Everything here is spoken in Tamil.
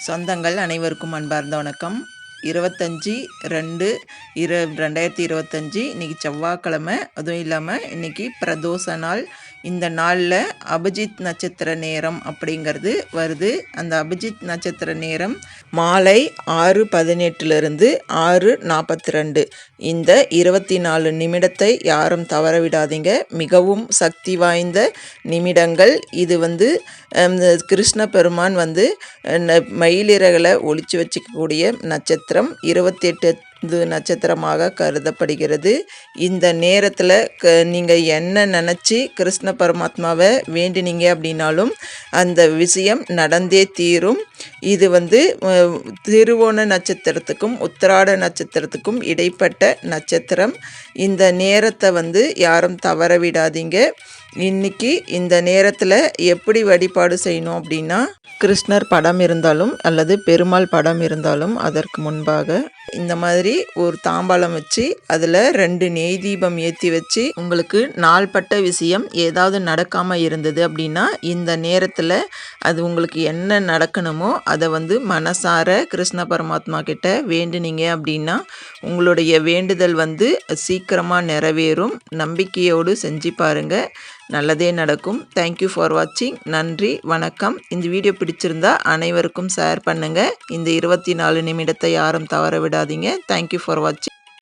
சொந்தங்கள் அனைவருக்கும் அன்பார்ந்த வணக்கம். 25/2/2025 இன்றைக்கி செவ்வாய்க்கிழமை. அதுவும் இல்லாமல் இன்றைக்கி பிரதோஷ நாள். இந்த நாளில் அபிஜித் நட்சத்திர நேரம் அப்படிங்கிறது வருது. அந்த அபிஜித் நட்சத்திர நேரம் மாலை 6:18 6:42. இந்த 24 நிமிடத்தை யாரும் தவற விடாதீங்க. மிகவும் சக்தி வாய்ந்த நிமிடங்கள். இது கிருஷ்ண பெருமான் மயிலிறகளை ஒளிச்சு வச்சுக்கக்கூடிய நட்சத்திரம் 28 நட்சத்திரமாக கருதப்படுகிறது. இந்த நேரத்தில் நீங்கள் என்ன நினச்சி கிருஷ்ண பரமாத்மாவை வேண்டினீங்க அப்படின்னாலும் அந்த விஷயம் நடந்தே தீரும். இது திருவோண நட்சத்திரத்துக்கும் உத்திராட நட்சத்திரத்துக்கும் இடைப்பட்ட நட்சத்திரம். இந்த நேரத்தை யாரும் தவற விடாதீங்க. இன்னைக்கு இந்த நேரத்தில் எப்படி வழிபாடு செய்யணும் அப்படின்னா, கிருஷ்ணர் படம் இருந்தாலும் அல்லது பெருமாள் படம் இருந்தாலும் அதற்கு முன்பாக இந்த மாதிரி ஒரு தாம்பாளம் வச்சு அதில் 2 நெய் தீபம் ஏற்றி வச்சு, உங்களுக்கு நாள்பட்ட விஷயம் ஏதாவது நடக்காமல் இருந்தது அப்படின்னா இந்த நேரத்தில் அது உங்களுக்கு என்ன நடக்கணுமோ அதை மனசார கிருஷ்ண பரமாத்மா கிட்ட வேண்டுனீங்க அப்படின்னா உங்களுடைய வேண்டுதல் சீக்கிரமாக நிறைவேறும். நம்பிக்கையோடு செஞ்சு பாருங்கள், நல்லதே நடக்கும். தேங்க்யூ ஃபார் வாட்சிங். நன்றி, வணக்கம். இந்த வீடியோ பிடிச்சிருந்தா அனைவருக்கும் ஷேர் பண்ணுங்கள். இந்த 24 நிமிடத்தை யாரும் தவற விடாதீங்க. தேங்க்யூ ஃபார் வாட்சிங்.